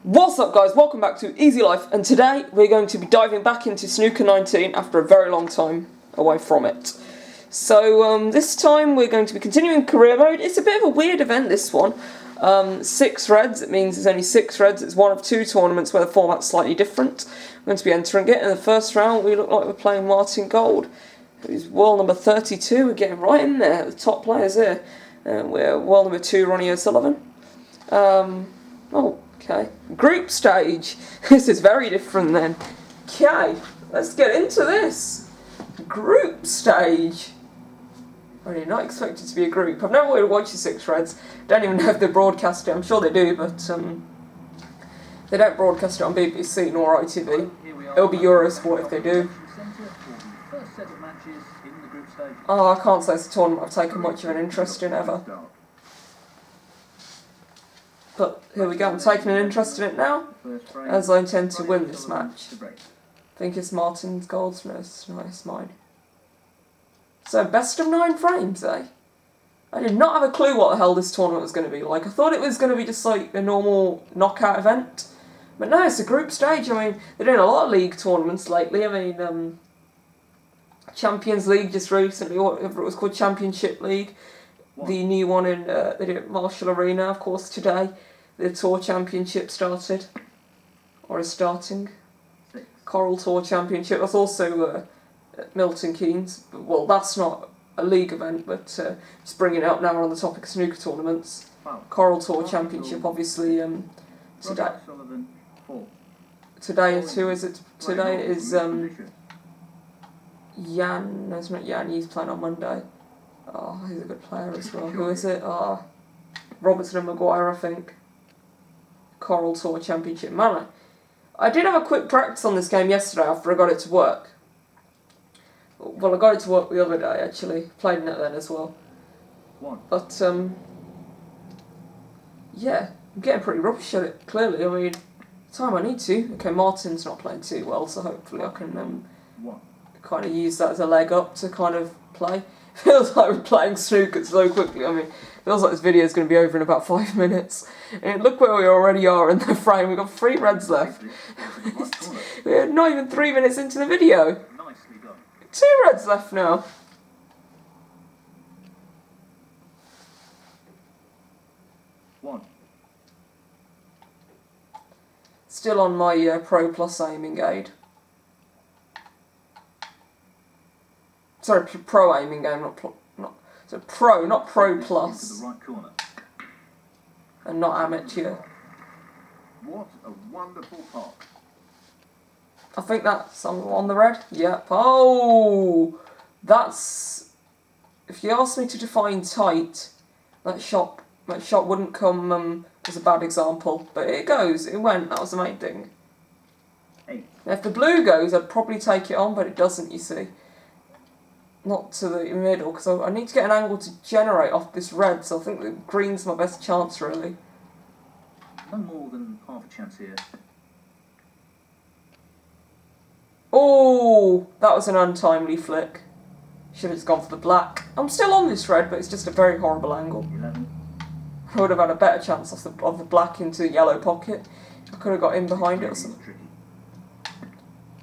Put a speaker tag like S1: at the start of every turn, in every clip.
S1: What's up guys, welcome back to Easy Life, and today we're going to be diving back into Snooker 19 after a very long time away from it. So this time we're going to be continuing career mode. It's a bit of a weird event, this one. 6 reds, it means there's only 6 reds. It's one of 2 tournaments where the format's slightly different. We're going to be entering it. In the first round we look like we're playing Martin Gould, who's world number 32. We're getting right in there, the top players here. We're world number 2, Ronnie O'Sullivan. Okay, group stage. This is very different then. Okay, let's get into this. Group stage. I did not expect it to be a group. I've never really watched the 6 reds. Don't even know if they broadcast it. I'm sure they do, but they don't broadcast it on BBC nor ITV. It'll be Eurosport if they do. Oh, I can't say it's a tournament I've taken much of an interest in ever. But here we go, I'm taking an interest in it now, as I intend to win this match. I think it's Martin Gould's most nice mine. So, best of 9 frames, eh? I did not have a clue what the hell this tournament was going to be like. I thought it was going to be just like a normal knockout event. But no, it's a group stage. I mean, they're doing a lot of league tournaments lately. I mean, Champions League just recently, whatever it was called, Championship League. The new one in they did at Marshall Arena, of course, today. The Tour Championship started, or is starting. Coral Tour Championship. That's also at Milton Keynes. Well, that's not a league event, but just bringing it up now on the topic of snooker tournaments. Coral Tour Championship, obviously. Today. Today, who is it? Today is Jan. No, it's not Jan. He's playing on Monday. Oh, he's a good player as well. Who is it? Robertson and Maguire, I think. Coral Tour Championship. Man, I did have a quick practice on this game yesterday after I got it to work. Well, I got it to work the other day, actually. Played in it then as well. But, yeah, I'm getting pretty rubbish at it, clearly. I mean, time I need to. Okay, Martin's not playing too well, so hopefully I can kind of use that as a leg up to kind of play. Feels like we're playing snooker so quickly. I mean, feels like this video is going to be over in about 5 minutes. And look where we already are in the frame. We've got 3 reds left. We're not even 3 minutes into the video. 2 reds left now. Still on my Pro Plus aiming aid. Sorry, Pro aiming game, not Pro Plus. And not amateur.
S2: What a wonderful pop.
S1: I think that's on the red. Yep. Oh, that's. If you ask me to define tight, that shot wouldn't come as a bad example, but it goes. It went. That was the main thing. If the blue goes, I'd probably take it on, but it doesn't. You see. Not to the middle, because I need to get an angle to generate off this red, so I think the green's my best chance, really.
S2: No more than half a chance here.
S1: Oh, that was an untimely flick. Should have just gone for the black. I'm still on this red, but it's just a very horrible angle.
S2: 11.
S1: I would have had a better chance of the black into the yellow pocket. I could have got in behind it or something.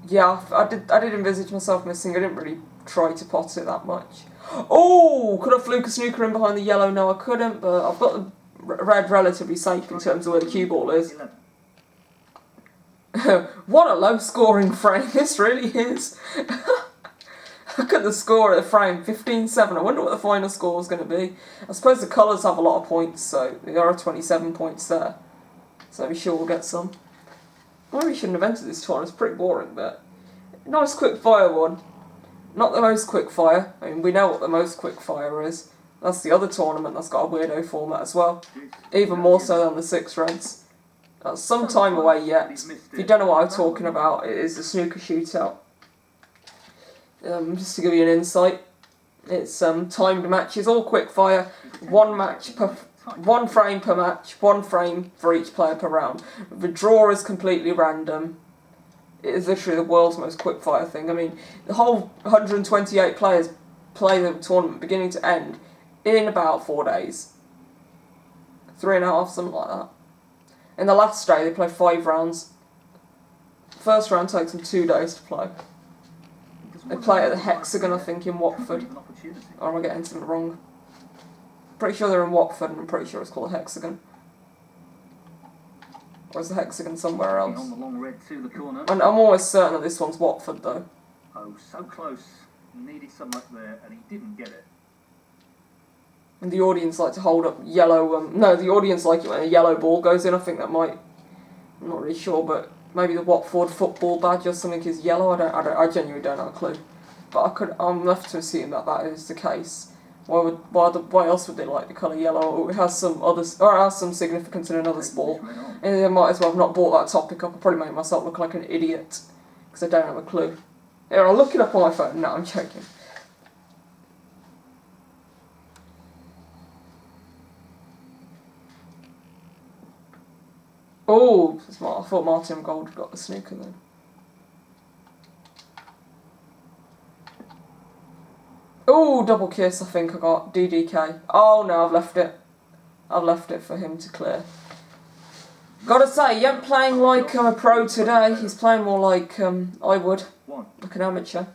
S1: Yeah, I did envisage myself missing. I didn't really try to pot it that much. Oh, could I fluke a snooker in behind the yellow? No, I couldn't, but I've got the red relatively safe in terms of where the cue ball is. What a low scoring frame this really is. Look at the score of the frame, 15-7. I wonder what the final score is going to be. I suppose the colours have a lot of points, so there are 27 points there. So I'm sure we'll get some. Maybe we shouldn't have entered this tournament, it's pretty boring, but nice quick fire one. Not the most quick fire. I mean, we know what the most quick fire is. That's the other tournament that's got a weirdo format as well. Even more so than the 6 reds. That's some time away yet. If you don't know what I'm talking about, it is the snooker shootout. Just to give you an insight, it's timed matches, all quick fire. 1 frame per match, 1 frame for each player per round. The draw is completely random. It is literally the world's most quickfire thing. I mean, the whole 128 players play the tournament beginning to end in about 4 days. 3.5, something like that. In the last day, they play 5 rounds. First round takes them 2 days to play. They play at the Hexagon, I think, in Watford. Or am I getting something wrong? Pretty sure they're in Watford, and I'm pretty sure it's called a Hexagon. Or is the Hexagon somewhere else? And I'm almost certain that this one's Watford, though.
S2: Oh, so close. He needed some luck there, and he didn't get it.
S1: And the audience like to hold up yellow... no, the audience like it when a yellow ball goes in. I think that might... I'm not really sure, but maybe the Watford football badge or something is yellow. I genuinely don't have a clue. But I'm left to assume that that is the case. Why else would they like the colour yellow? Or it has some significance in another sport. And I might as well have not brought that topic up. I'll probably make myself look like an idiot because I don't have a clue. Here, I'll look it up on my phone. No, I'm joking. Oh, I thought Martin Gould got the snooker then. Oh, double kiss, I think I got. DDK. Oh no, I've left it. I've left it for him to clear. Gotta say, he ain't playing like a pro today. He's playing more like I would. Like an amateur.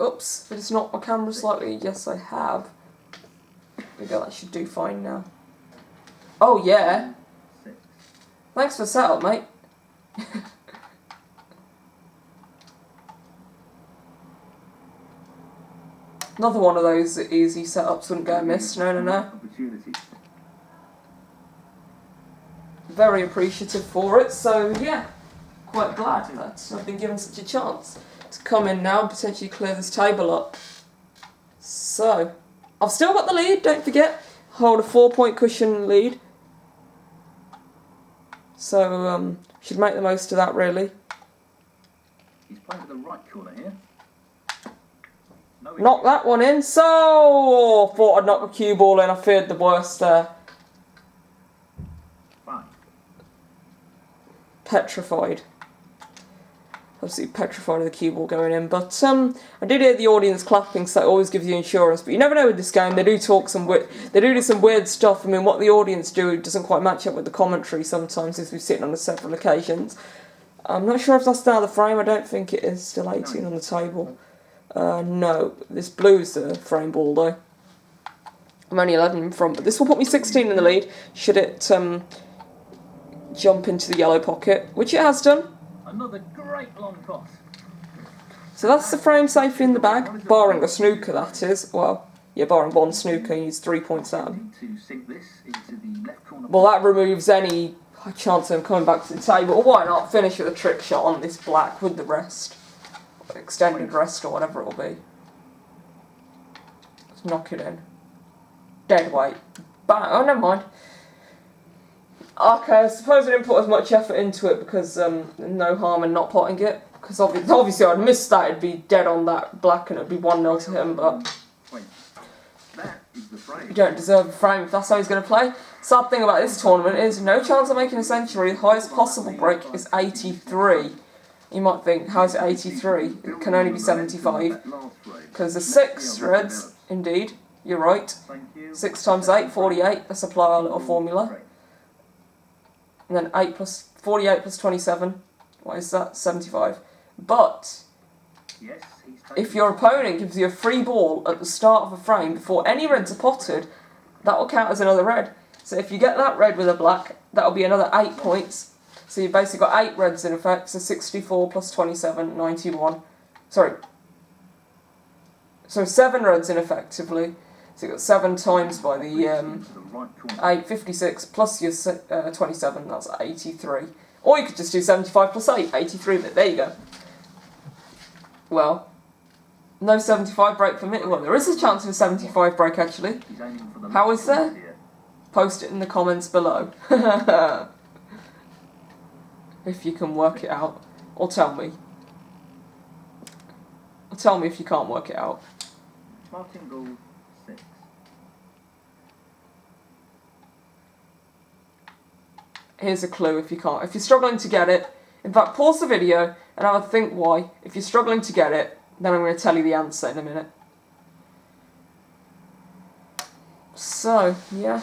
S1: Oops, but it's not my camera slightly. Yes, I have. There we go, that should do fine now. Oh yeah. Thanks for the setup, mate. Another one of those easy setups wouldn't go amiss. No. Very appreciative for it, so yeah. Quite glad that I've been given such a chance to come in now and potentially clear this table up. So, I've still got the lead, don't forget. Hold a 4-point cushion lead. So, should make the most of that, really.
S2: He's playing with the right corner here.
S1: Knock that one in. So, thought I'd knock a cue ball in. I feared the worst there.
S2: Fine.
S1: Petrified. Absolutely petrified of the cue ball going in. But I did hear the audience clapping, so it always gives you insurance. But you never know with this game. They do talk they do some weird stuff. I mean, what the audience do doesn't quite match up with the commentary sometimes, as we've seen on several occasions. I'm not sure if that's now the frame. I don't think it is. Still 18 on the table. No, this blue's the frame ball though. I'm only 11 in front, but this will put me 16 in the lead. Should it jump into the yellow pocket, which it has done.
S2: Another great long toss.
S1: So that's the frame safely in the bag, barring a snooker, that is. Well, yeah, barring one snooker, you use 3 points out. Well, that removes any chance of him coming back to the table. Or why not finish with a trick shot on this black with the rest. Extended rest or whatever it will be. Let's knock it in. Dead weight. Bang. Oh, never mind. Okay, I suppose I didn't put as much effort into it because no harm in not potting it. Because obviously I'd missed that, it'd be dead on that black and it'd be 1-0 to him, but you don't deserve a frame if that's how he's going to play. Sad thing about this tournament is no chance of making a century. The highest possible break is 83. You might think, how's it 83? It can only be 75. Because the 6-reds, indeed, you're right. 6 times 8, 48. Let's apply our little formula. And then 48 plus 27. What is that? 75. But if your opponent gives you a free ball at the start of a frame before any reds are potted, that will count as another red. So if you get that red with a black, that will be another 8 points. So you've basically got 8 reds in effect, so 64 plus 27, 91. Sorry. So 7 reds in effectively. So you've got 7 times by the 8, 56, plus your 27, that's 83. Or you could just do 75 plus 8, 83, but there you go. Well, no 75 break for me. Well, there is a chance of a 75 break actually. How is there? Post it in the comments below. If you can work it out. Or tell me. Or tell me if you can't work it out.
S2: Martin Gould, 6.
S1: Here's a clue if you can't. If you're struggling to get it, in fact, pause the video and have a think why. If you're struggling to get it, then I'm going to tell you the answer in a minute. So, yeah.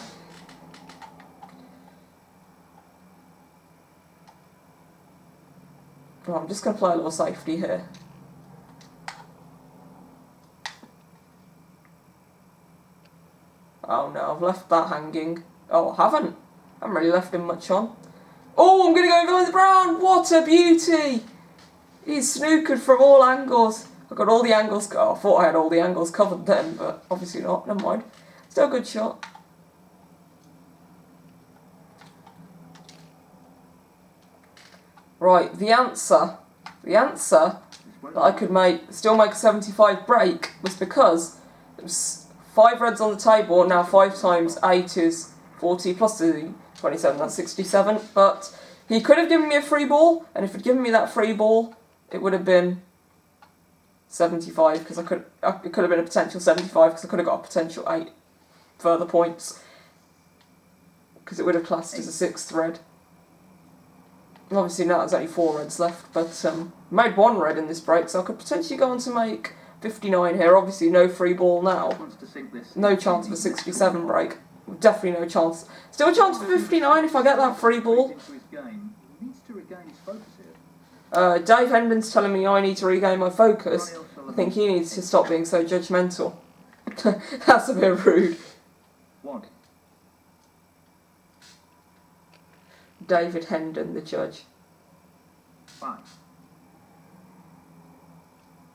S1: Well, I'm just going to play a little safety here. Oh no, I've left that hanging. Oh, I haven't really left him much on. Oh, I'm going to go behind the brown. What a beauty. He's snookered from all angles. I've got all the angles. Oh, I thought I had all the angles covered then, but obviously not. Never mind. Still a good shot. Right, the answer that I could still make a 75 break was because it was 5 reds on the table, and now 5 times 8 is 40 plus the 27, that's 67. But he could have given me a free ball, and if he'd given me that free ball, it would have been 75, because it could have been a potential 75, because I could have got a potential 8 further points, because it would have classed as a 6th red. And obviously now there's only 4 reds left, but made 1 red in this break, so I could potentially go on to make 59 here. Obviously no free ball now. No chance of a 67 break. Definitely no chance. Still a chance for 59 if I get that free ball. Dave Hendon's telling me I need to regain my focus. I think he needs to stop being so judgmental. That's a bit rude. David Hendon, the judge.
S2: 5.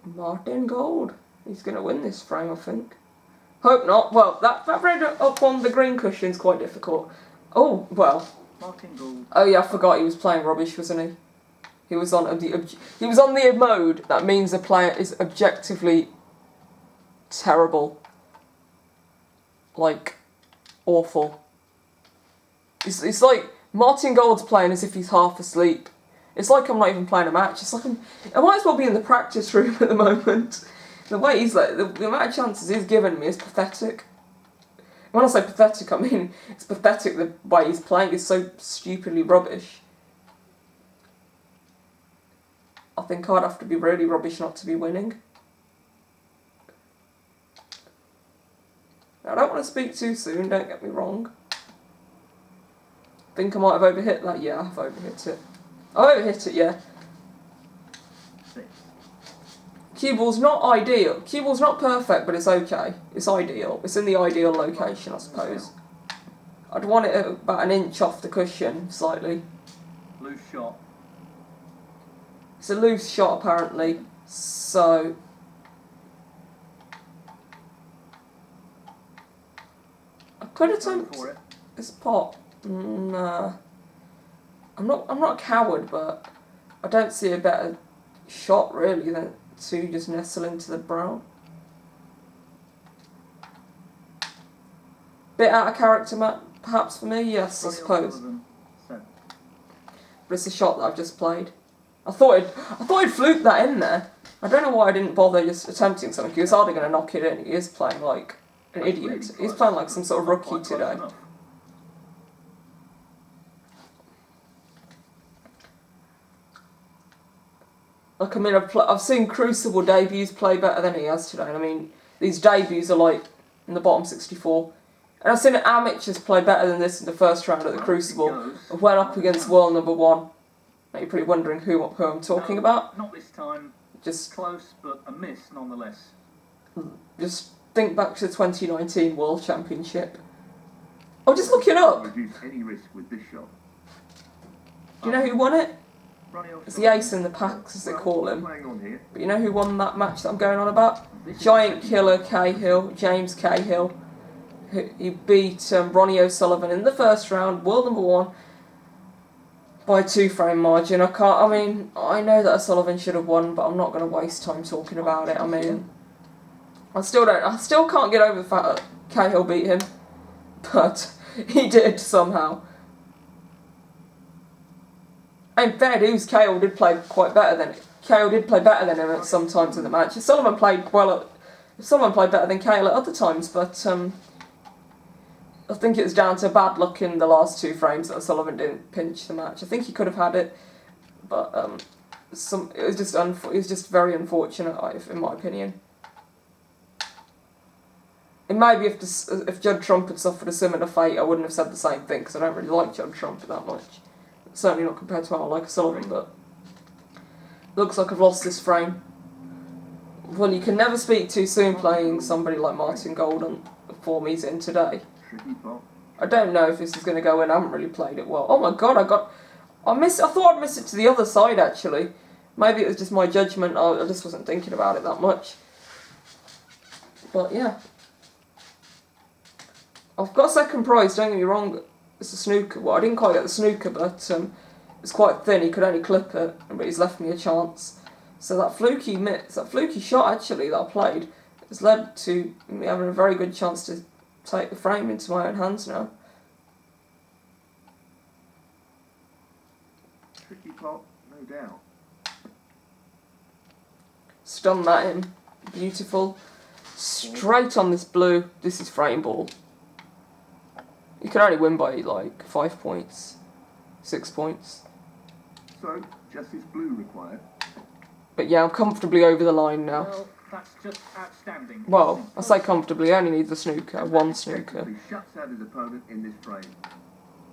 S1: Martin Gould. He's going to win this frame, I think. Hope not. Well, that red up on the green cushion's quite difficult. Oh, well.
S2: Martin Gould.
S1: Oh yeah, I forgot he was playing rubbish, wasn't he? He was on the mode that means the player is objectively terrible. Like, awful. It's like Martin Gould's playing as if he's half asleep. It's like I'm not even playing a match. It's like I might as well be in the practice room at the moment. The way he's like, the amount of chances he's given me is pathetic. When I say pathetic, I mean it's pathetic the way he's playing is so stupidly rubbish. I think I'd have to be really rubbish not to be winning. Now, I don't want to speak too soon, don't get me wrong. Think I might have overhit that? Yeah, I've overhit it. I overhit it, yeah.
S2: 6.
S1: Cue ball's not ideal. Cue ball's not perfect, but it's okay. It's ideal. It's in the ideal location, I suppose. I'd want it about 1 inch off the cushion, slightly.
S2: Loose shot.
S1: It's a loose shot, apparently. So I could attempt this pot. Nah. I'm not a coward, but I don't see a better shot really than to just nestle into the brown. Bit out of character, Matt, perhaps for me, yes, I suppose. But it's a shot that I've just played. I thought he'd fluke that in there. I don't know why I didn't bother just attempting something. He was hardly going to knock it in. He is playing like an idiot. He's playing like some sort of rookie today. Like, I mean, I've seen Crucible debuts play better than he has today. And I mean, these debuts are like in the bottom 64. And I've seen amateurs play better than this in the first round at the Crucible. I went up against world number 1. Now you're probably wondering who I'm talking about.
S2: Not this time.
S1: Just
S2: close, but a miss nonetheless.
S1: Just think back to the 2019 World Championship. Oh, just look it up.
S2: Reduce any risk with this shot.
S1: Do you know who won it?
S2: Ronnie O'Sullivan.
S1: It's the ace in the packs, as they call him. But you know who won that match that I'm going on about? Giant Killer Cahill, James Cahill. He beat Ronnie O'Sullivan in the first round, world number 1, by a 2-frame margin. I know that O'Sullivan should have won, but I'm not going to waste time talking about it. I mean, I still can't get over the fact that Cahill beat him, but he did somehow. And fair dues, Cahill did play better than him at some times in the match. O'Sullivan played better than Cahill at other times, but I think it was down to bad luck in the last 2 frames that O'Sullivan didn't pinch the match. I think he could have had it, but it was just very unfortunate, in my opinion. It may be if Judd Trump had suffered a similar fate, I wouldn't have said the same thing, because I don't really like Judd Trump that much. Certainly not compared to how I like O'Sullivan, but Looks like I've lost this frame. Well, you can never speak too soon playing somebody like Martin Gould on the form he's in today. I don't know if this is going to go in. I haven't really played it well. Oh my god, I thought I'd miss it to the other side, actually. Maybe it was just my judgment. I just wasn't thinking about it that much. But yeah. I've got second prize, don't get me wrong. It's a snooker. Well, I didn't quite get the snooker, but it's quite thin. He could only clip it, but he's left me a chance. So that fluky shot, actually, that I played, has led to me having a very good chance to take the frame into my own hands now.
S2: Tricky pot, no doubt.
S1: Stun that in. Beautiful. Straight on this blue. This is frame ball. You can only win by like 5 points. 6 points.
S2: So, just this blue required.
S1: But yeah, I'm comfortably over the line now.
S2: Well, that's just outstanding.
S1: Well, I say comfortably, I only need the snooker, one snooker.
S2: He shuts out his opponent in this frame.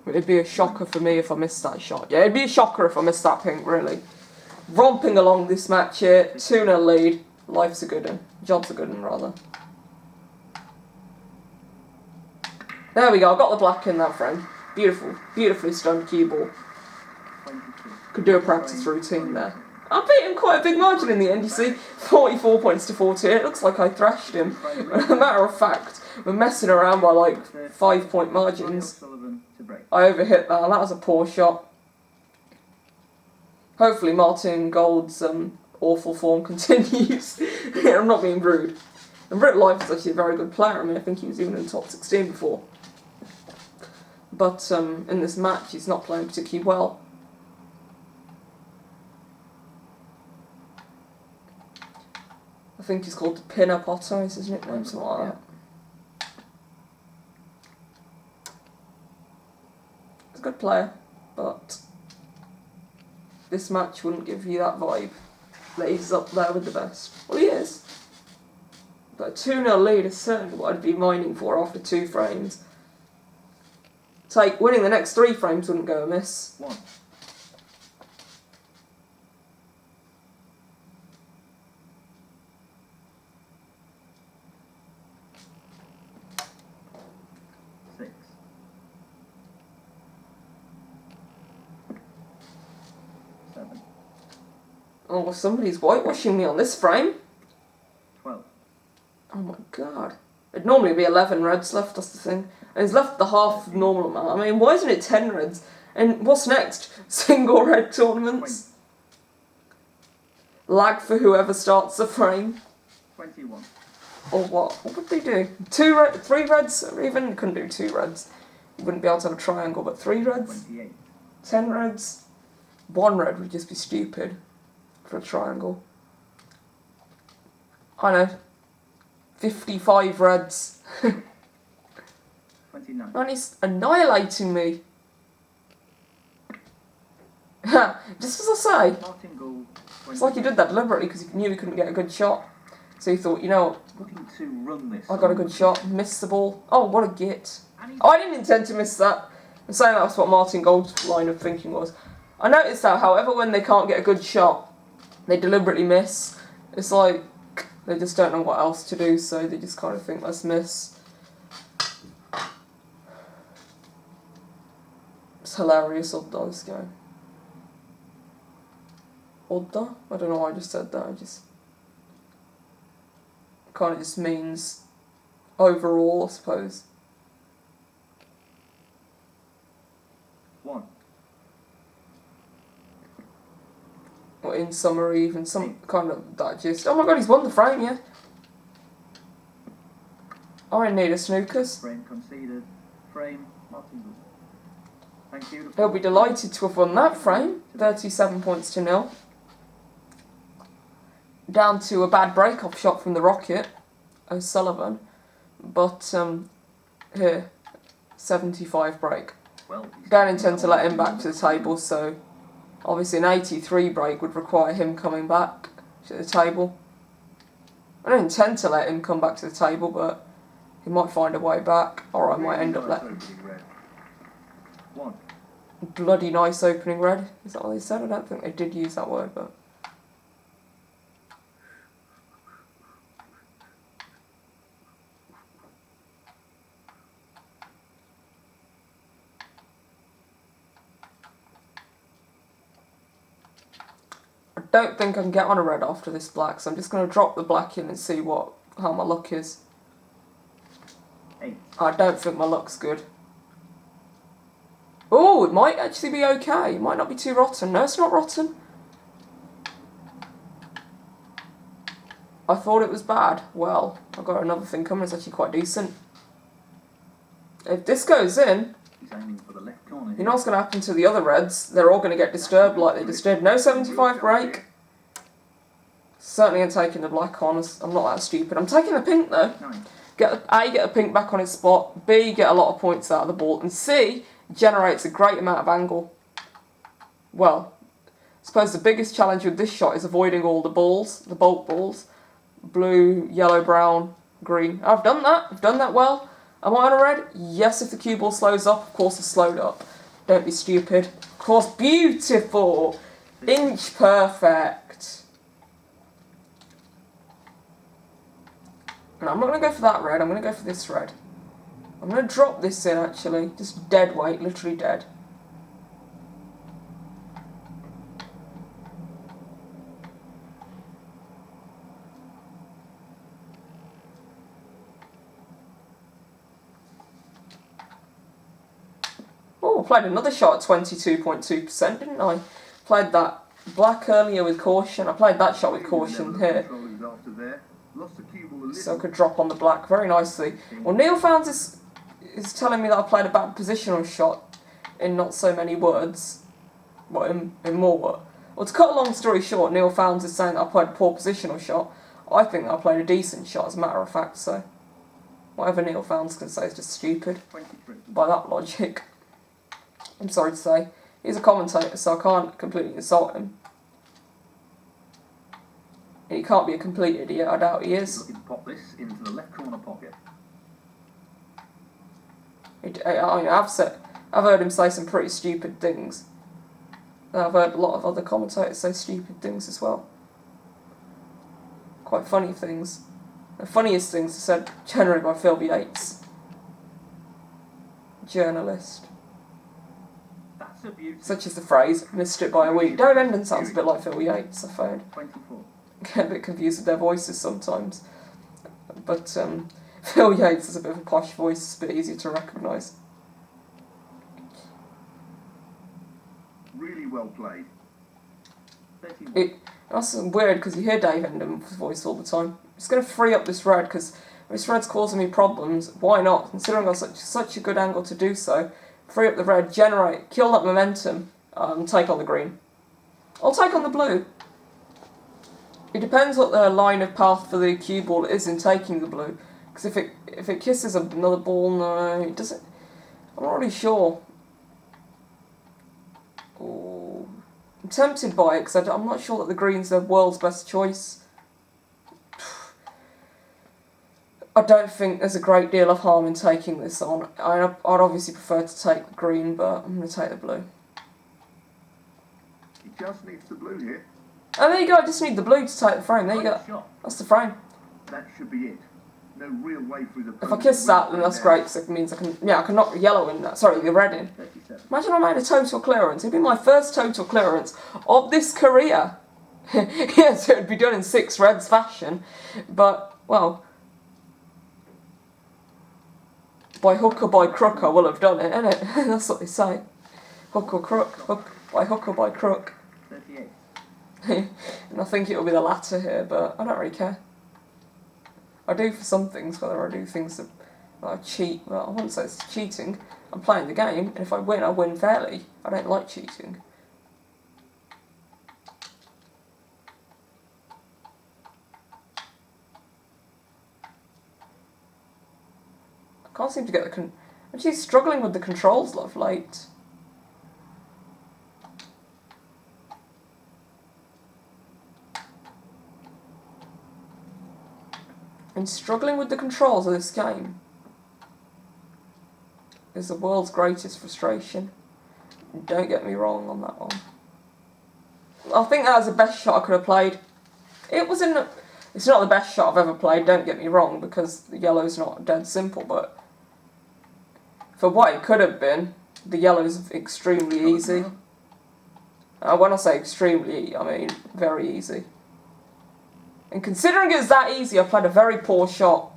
S1: It'd be a shocker for me if I missed that shot. Yeah, it'd be a shocker if I missed that pink, really. Romping along this match here, 2-0 lead. Life's a good one. Job's a good one, rather. There we go, I got the black in that frame. Beautiful, beautifully stunned cue ball. Could do a practice routine there. I beat him quite a big margin in the end, you see. 44 points to 14. It looks like I thrashed him. As a matter of fact, we're messing around by like 5-point margins. I overhit that, and that was a poor shot. Hopefully Martin Gould's awful form continues. I'm not being rude. And Britt Life is actually a very good player. I mean, I think he was even in the top 16 before. But in this match, he's not playing particularly well. I think he's called the Pin-Up Otto, is his nickname, something like that. He's a good player, but this match wouldn't give you that vibe that he's up there with the best. Well, he is. But a 2-0 lead is certainly what I'd be mining for after 2 frames. Winning the next 3 frames wouldn't go amiss.
S2: 1.
S1: Oh, somebody's whitewashing me on this frame.
S2: 12.
S1: Oh my god. It'd normally be 11 reds left, that's the thing. And he's left the half normal amount. I mean, why isn't it 10 reds? And what's next? Single red tournaments? Lag for whoever starts the frame.
S2: 21.
S1: Or what? What would they do? 3 reds? Or even, you couldn't do 2 reds. You wouldn't be able to have a triangle, but 3 reds?
S2: 28.
S1: 10 reds? 1 red would just be stupid for a triangle. I know. 55 reds.
S2: 29.
S1: Man, he's annihilating me. Just as I say.
S2: Martin Gould.
S1: It's like he did that deliberately because he knew he couldn't get a good shot. So he thought, you know what?
S2: Looking to run this.
S1: I got a good shot. Missed the ball. Oh, what a git. Oh, I didn't intend to miss that. I'm saying that's what Martin Gould's line of thinking was. I noticed that, however, when they can't get a good shot, they deliberately miss. It's like they just don't know what else to do, so they just kind of think, let's miss. It's hilarious, Odda, this guy. Odda? I don't know why I just said that. I just kind of just means overall, I suppose.
S2: 1.
S1: Or in summary, even some kind of that gist. Oh my god, he's won the frame, yeah. I need a snookers.
S2: Frame conceded. Frame Martin Gould. Thank you.
S1: He'll be delighted to have won that frame. 37 points to 0. Down to a bad break-off shot from the Rocket, O'Sullivan. But, here, 75 break.
S2: Well,
S1: Don't intend to let him back to the table, so obviously an 83 break would require him coming back to the table. I don't intend to let him come back to the table, but he might find a way back, or I might end up letting...
S2: 1.
S1: Bloody nice opening red. Is that what they said? I don't think they did use that word, but... don't think I can get on a red after this black, so I'm just going to drop the black in and see how my luck is.
S2: 8.
S1: I don't think my luck's good. Oh, it might actually be okay. It might not be too rotten. No, it's not rotten. I thought it was bad. Well, I've got another thing coming. It's actually quite decent. If this goes in,
S2: He's aiming for the left corner.
S1: you know what's going to happen to the other reds? They're all going to get disturbed like they just did. No 75 break. Certainly I'm taking the black on. I'm not that stupid. I'm taking the pink though.
S2: 9.
S1: Get a pink back on its spot. B, get a lot of points out of the ball. And C, generates a great amount of angle. Well, I suppose the biggest challenge with this shot is avoiding all the balls, the bulk balls. Blue, yellow, brown, green. I've done that. I've done that well. Am I on a red? Yes, if the cue ball slows up. Of course it's slowed up. Don't be stupid. Of course, beautiful. Inch perfect. No, I'm not going to go for that red. I'm going to go for this red. I'm going to drop this in, actually. Just dead weight. Literally dead. Oh, I played another shot at 22.2%, didn't I? Played that black earlier with caution. I played that shot with caution here. So I could drop on the black very nicely. Well, Neil Founds is telling me that I played a bad positional shot in not so many words. Well, in more words. Well, to cut a long story short, Neil Founds is saying that I played a poor positional shot. I think that I played a decent shot, as a matter of fact, so whatever Neil Founds can say is just stupid by that logic. I'm sorry to say. He's a commentator, so I can't completely insult him. And he can't be a complete idiot, I doubt he is.
S2: Looking to pop this into the left corner pocket.
S1: I've heard him say some pretty stupid things. And I've heard a lot of other commentators say stupid things as well. Quite funny things. The funniest things are said generally by Phil Yates. Journalist. Such as the phrase, missed it by a week. Dave Endon sounds a bit like Phil Yates, I found.
S2: 24.
S1: Get a bit confused with their voices sometimes. But Phil Yates has a bit of a posh voice, it's a bit easier to recognise.
S2: Really well played.
S1: That's weird because you hear Dave Endon's voice all the time. I'm just going to free up this red because this red's causing me problems. Why not? Considering I've got such a good angle to do so. Free up the red, generate, kill that momentum, take on the green. I'll take on the blue. It depends what the line of path for the cue ball is in taking the blue. Because if it kisses another ball, no, it doesn't. I'm not really sure. Ooh. I'm tempted by it because I'm not sure that the green's the world's best choice. I don't think there's a great deal of harm in taking this on. I'd obviously prefer to take the green, but I'm going to take the blue.
S2: He just needs the blue here.
S1: Oh, there you go. I just need the blue to take the frame. There you go. That's the frame.
S2: That should be it. No real way through the.
S1: If I kiss that, then that's great because it means I can knock the yellow in. Sorry, the red in.
S2: 37.
S1: Imagine I made a total clearance. It'd be my first total clearance of this career. Yes, it would be done in 6 reds fashion, but well. By hook or by crook, I will have done it, innit? That's what they say. Hook or crook. By hook or by crook.
S2: 38.
S1: And I think it'll be the latter here, but I don't really care. I do for some things, whether I do things that I cheat. Well, I wouldn't say it's cheating. I'm playing the game, and if I win fairly. I don't like cheating. Can't seem to get the I'm actually struggling with the controls of late. I'm struggling with the controls of this game. It's the world's greatest frustration. Don't get me wrong on that one. I think that was the best shot I could have played. It's not the best shot I've ever played, don't get me wrong, because the yellow's not dead simple, but for what it could have been, the yellow's extremely easy. When I say extremely, I mean very easy. And considering it's that easy, I played a very poor shot.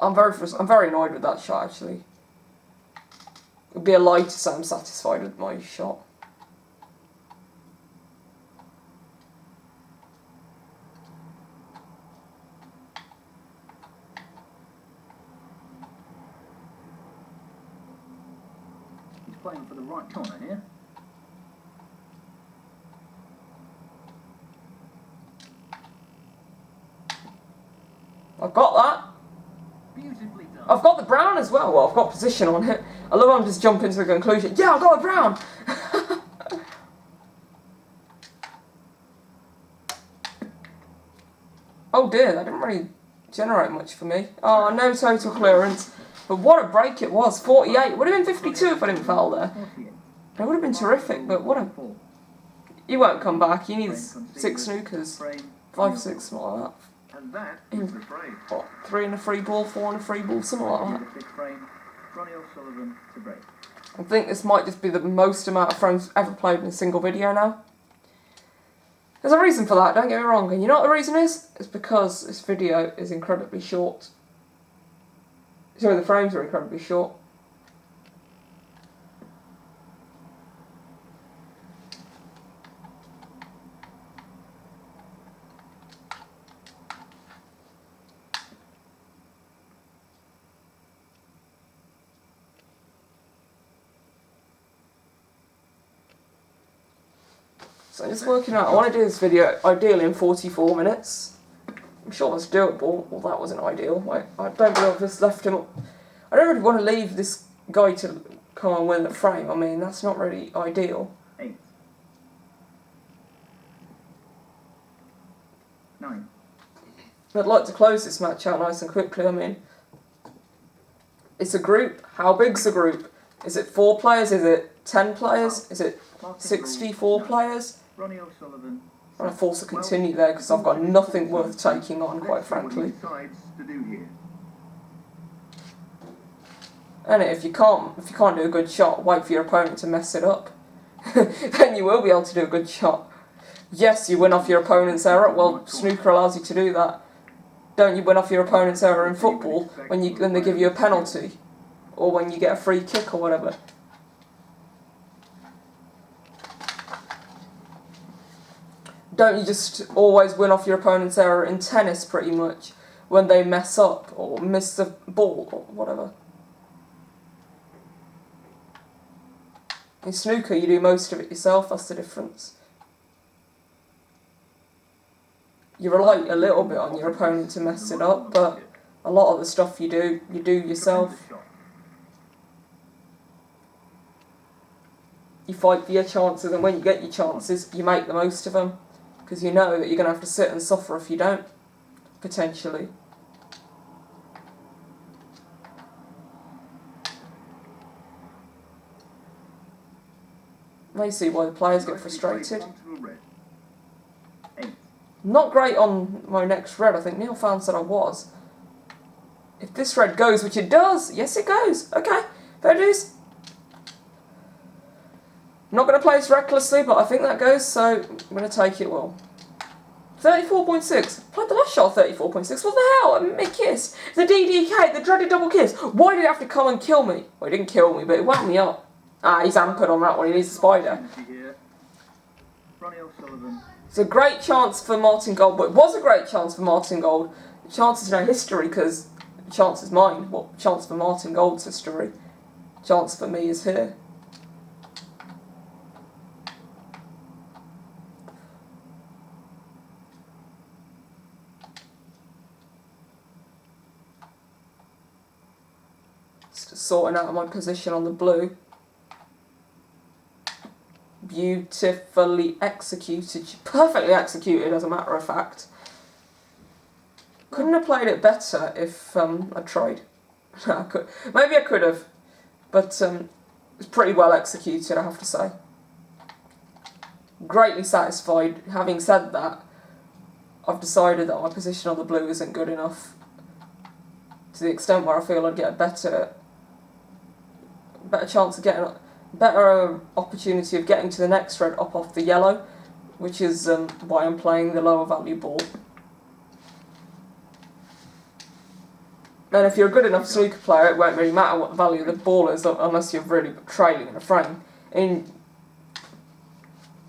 S1: I'm very annoyed with that shot, actually. It would be a lie to say I'm satisfied with my shot.
S2: He's playing for the right corner here.
S1: I've got that.
S2: Beautifully done.
S1: I've got the brown as well. Well, I've got position on it. I love how I'm just jumping to the conclusion. Yeah, I've got the brown! Oh dear, that didn't really generate much for me. Oh, no total clearance. But what a break it was. 48. It would have been 52 if I didn't foul there. It would have been terrific, but what a... You won't come back. You need 6 snookers. 5, 6, something like that.
S2: And that is the frame.
S1: What, 3 in a free ball, 4 in a free ball, something like that.
S2: Ronnie O'Sullivan to break.
S1: I think this might just be the most amount of frames ever played in a single video now. There's a reason for that, don't get me wrong, and you know what the reason is? It's because this video is incredibly short. Sorry, the frames are incredibly short. So I'm just working out, I want to do this video ideally in 44 minutes. I'm sure that's doable. Well, that wasn't ideal. I don't believe I've just left him. I don't really want to leave this guy to come and win the frame. I mean, that's not really ideal.
S2: 8. 9.
S1: I'd like to close this match out nice and quickly. I mean, it's a group. How big's the group? Is it 4 players? Is it 10 players? Is it 64 players?
S2: Ronnie O'Sullivan.
S1: I'm going to force a continue there because I've got nothing worth taking on, quite frankly. And if you can't do a good shot, wait for your opponent to mess it up. Then you will be able to do a good shot. Yes, you win off your opponent's error. Well, snooker allows you to do that. Don't you win off your opponent's error in football when they give you a penalty? Or when you get a free kick or whatever? Don't you just always win off your opponent's error in tennis, pretty much, when they mess up or miss the ball or whatever? In snooker, you do most of it yourself, that's the difference. You rely a little bit on your opponent to mess it up, but a lot of the stuff you do yourself. You fight for your chances, and when you get your chances, you make the most of them. Because you know that you're going to have to sit and suffer if you don't, potentially. May see why the players get frustrated. Not great on my next red. I think Neil Fan said I was. If this red goes, which it does, yes it goes. Okay, there it is. I'm not going to place recklessly, but I think that goes, so I'm going to take it well. 34.6. Played the last shot 34.6. What the hell? I missed. The DDK, the dreaded double kiss. Why did it have to come and kill me? Well, it didn't kill me, but it woke me up. Ah, he's hampered on that one. He needs a spider. It's a great chance for Martin Gould, but it was a great chance for Martin Gould. The chance is no history, because the chance is mine. What chance for Martin Gould's history? Chance for me is here. Sorting out my position on the blue. Beautifully executed. Perfectly executed, as a matter of fact. Couldn't have played it better if I tried. Maybe I could have, but it's pretty well executed, I have to say. Greatly satisfied. Having said that, I've decided that my position on the blue isn't good enough, to the extent where I feel I'd get a better chance of getting better opportunity of getting to the next red up off the yellow, which is why I'm playing the lower value ball. And if you're a good enough snooker player, it won't really matter what the value of the ball is unless you're really trailing in a frame. And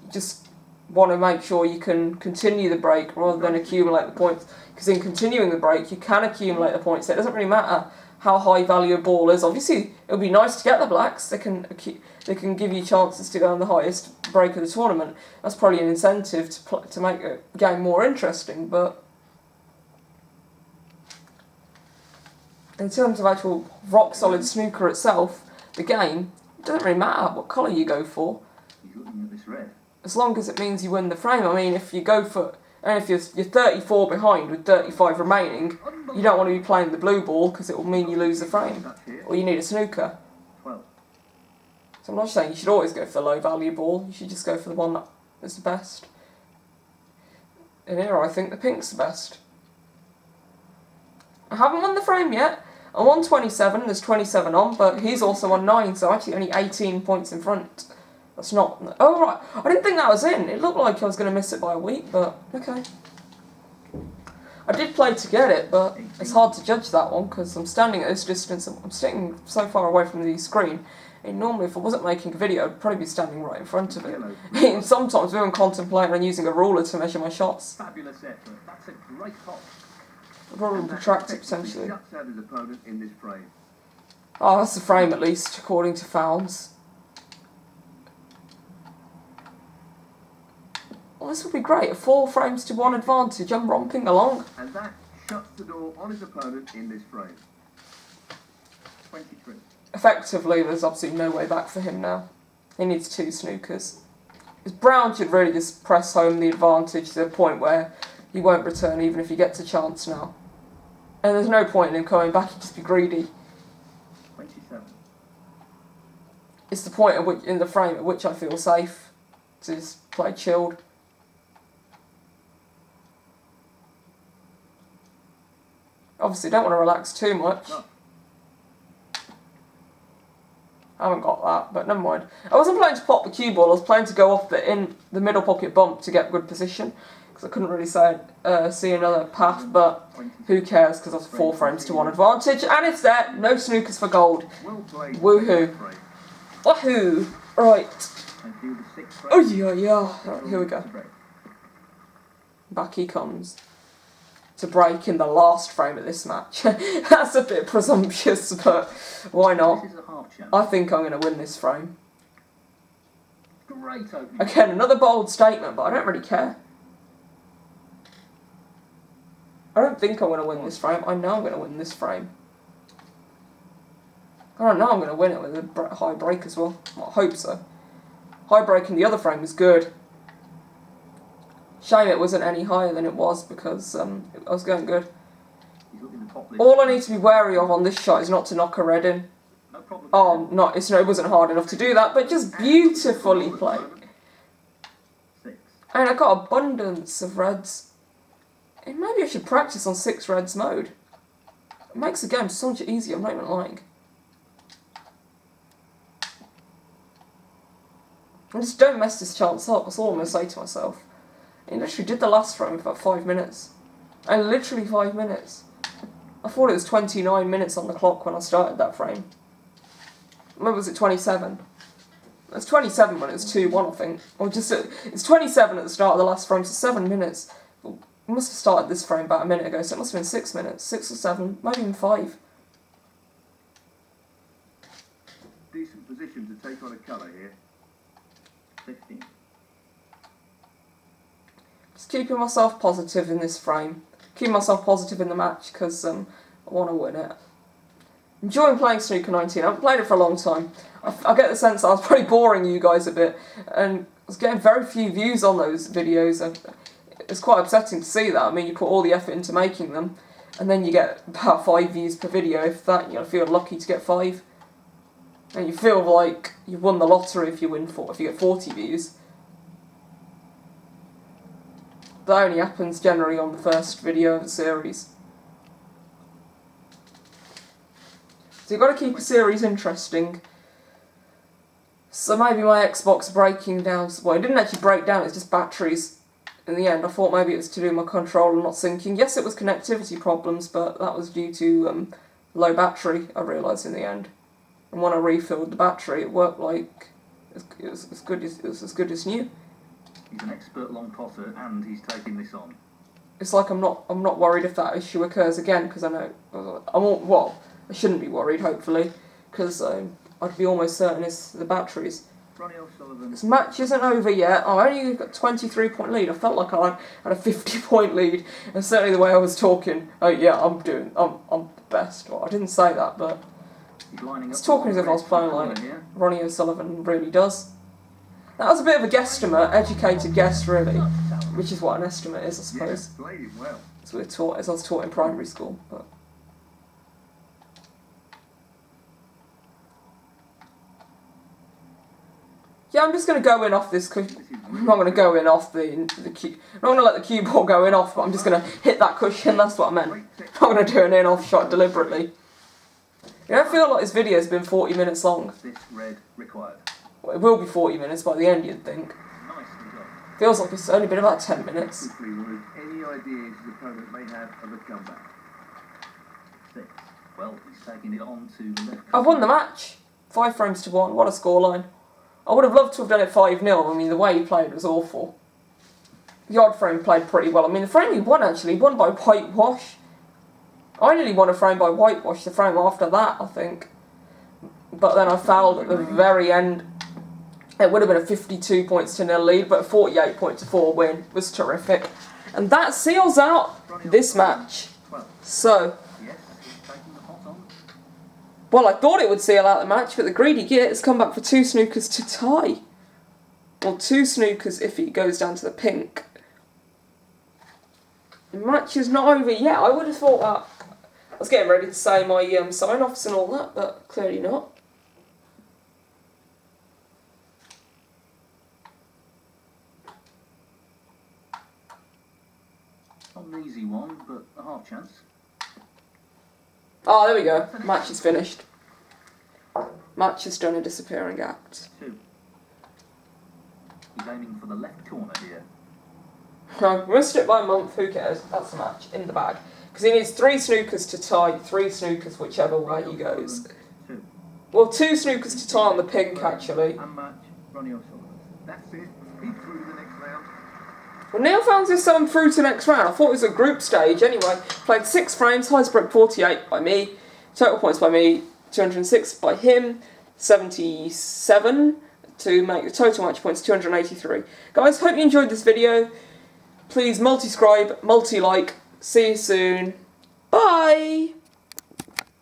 S1: you just want to make sure you can continue the break rather than accumulate the points. Because in continuing the break, you can accumulate the points. So it doesn't really matter how high value a ball is. Obviously, it would be nice to get the blacks. They can give you chances to go on the highest break of the tournament. That's probably an incentive to make a game more interesting. But in terms of actual rock solid snooker itself, the game, it doesn't really matter what colour you go for.
S2: You're looking at this red.
S1: As long as it means you win the frame. I mean, if you go for, and if you're 34 behind with 35 remaining, you don't want to be playing the blue ball because it will mean you lose the frame. Or you need a snooker.
S2: 12.
S1: So I'm not saying you should always go for the low value ball, you should just go for the one that is the best. And here I think the pink's the best. I haven't won the frame yet. I'm on 27, there's 27 on, but he's also on 9, so actually only 18 points in front. That's not... Oh, right. I didn't think that was in. It looked like I was going to miss it by a week, but okay. I did play to get it, but it's hard to judge that one because I'm standing at this distance. I'm sitting so far away from the screen. And normally, if I wasn't making a video, I'd probably be standing right in front of it. And sometimes I'm contemplating on using a ruler to measure my shots.
S2: Fabulous effort. That's a great hop.
S1: I'd probably protract it potentially.
S2: Shuts out his opponent in this frame.
S1: Oh, that's the frame at least, according to Founds. Well, this would be great. 4 frames to 1 advantage. I'm romping along.
S2: And that shuts the door on his opponent in this frame. 23.
S1: Effectively, there's obviously no way back for him now. He needs 2 snookers. Brown should really just press home the advantage to the point where he won't return even if he gets a chance now. And there's no point in him coming back, he'd just be greedy.
S2: 27.
S1: It's the point at which, in the frame at which I feel safe to just play chilled. Obviously, don't want to relax too much.
S2: No.
S1: I haven't got that, but never mind. I wasn't playing to pop the cue ball, I was playing to go off in the middle pocket bump to get good position. Because I couldn't really see another path, but who cares, because that's 4 frames to 1 advantage. And it's there, no snookers for gold. Woohoo. Woohoo. Right. Oh yeah. Right, here we go. Back he comes. To break in the last frame of this match. That's a bit presumptuous, but why not? I think I'm going to win this frame.
S2: Great opening.
S1: Again, another bold statement, but I don't really care. I don't think I'm going to win this frame. I know I'm going to win this frame. I don't know I'm going to win it with a high break as well. I hope so. High break in the other frame was good. Shame it wasn't any higher than it was because I was going good. All I need to be wary of on this shot is not to knock a red in. Oh, it wasn't hard enough to do that, but just beautifully played. And I got abundance of reds. And maybe I should practice on 6 reds mode. It makes the game so much easier, I'm not even lying. I just don't mess this chance up, that's all I'm going to say to myself. He literally did the last frame in about 5 minutes. And literally 5 minutes. I thought it was 29 minutes on the clock when I started that frame. When was it 27? It was 27 when it was 2-1, I think. Or just, it's 27 at the start of the last frame, so 7 minutes. I must have started this frame about a minute ago, so it must have been 6 minutes. 6 or 7, maybe even 5.
S2: Decent position to take on a colour here. 15.
S1: Just keeping myself positive in this frame. Keeping myself positive in the match because I want to win it. Enjoying playing Snooker 19. I haven't played it for a long time. I get the sense that I was probably boring you guys a bit. And I was getting very few views on those videos. And it's quite upsetting to see that. I mean, you put all the effort into making them. And then you get about 5 views per video. If that, I feel lucky to get 5. And you feel like you've won the lottery if you get 40 views. That only happens generally on the first video of the series. So you've got to keep a series interesting. So maybe my Xbox breaking down. Well, it didn't actually break down, it's just batteries in the end. I thought maybe it was to do with my controller not syncing. Yes, it was connectivity problems, but that was due to low battery, I realised in the end. And when I refilled the battery, it worked like it was as good as new.
S2: He's an expert long potter, and he's taking this on.
S1: It's like I'm not worried if that issue occurs again, because I know I shouldn't be worried, hopefully, because I'd be almost certain it's the batteries.
S2: Ronnie O'Sullivan.
S1: This match isn't over yet. I only got 23-point lead. I felt like I had a 50-point lead, and certainly the way I was talking, oh yeah, I'm the best. Well, I didn't say that, but I was talking as if I was playing like Ronnie O'Sullivan really does. That was a bit of a guesstimate, educated guess really, which is what an estimate is, I suppose.
S2: Yeah, played him well.
S1: As I was taught in primary school. But yeah, I'm just going to go in off this. I'm not going to go in off the cue. I'm not going to let the cue ball go in off, but I'm just going to hit that cushion. That's what I meant. I'm not going to do an in-off shot deliberately. You know, I feel like this video's been 40 minutes long.
S2: This red required.
S1: Well, it will be 40 minutes by the end, you'd think. Feels like it's only been about 10 minutes.
S2: Any ideas his opponent may have of a comeback? 6. Well, he's taking it on to the left.
S1: I've won the match. 5 frames to 1. What a scoreline. I would have loved to have done it 5-0. I mean, the way he played was awful. The odd frame played pretty well. I mean, the frame he won, actually, he won by whitewash. I nearly won a frame by whitewash the frame after that, I think. But then I fouled at the very end. It would have been a 52 points to 0 lead, but a 48 points to 4 win was terrific. And that seals out this match. So, well, I thought it would seal out the match, but the greedy git has come back for 2 snookers to tie. Well, 2 snookers if he goes down to the pink. The match is not over yet. I would have thought that. I was getting ready to say my sign-offs and all that, but clearly not.
S2: Not an easy one, but a half chance.
S1: Oh, there we go. Match is finished. Match has done a disappearing act.
S2: 2. He's aiming for the left corner here.
S1: No, missed it by a month, who cares? That's the match, in the bag. Because he needs 3 snookers to tie, 3 snookers whichever way he goes.
S2: 2.
S1: Well, 2 snookers to tie on the pink, actually.
S2: And match, Ronnie O'Sullivan. That's it. He's through to the next round.
S1: Well, Neil found his son through to the next round. I thought it was a group stage. Anyway, played 6 frames, highest break 48 by me, total points by me, 206 by him, 77 to make the total match points 283. Guys, hope you enjoyed this video. Please multi-scribe, multi-like. See you soon. Bye!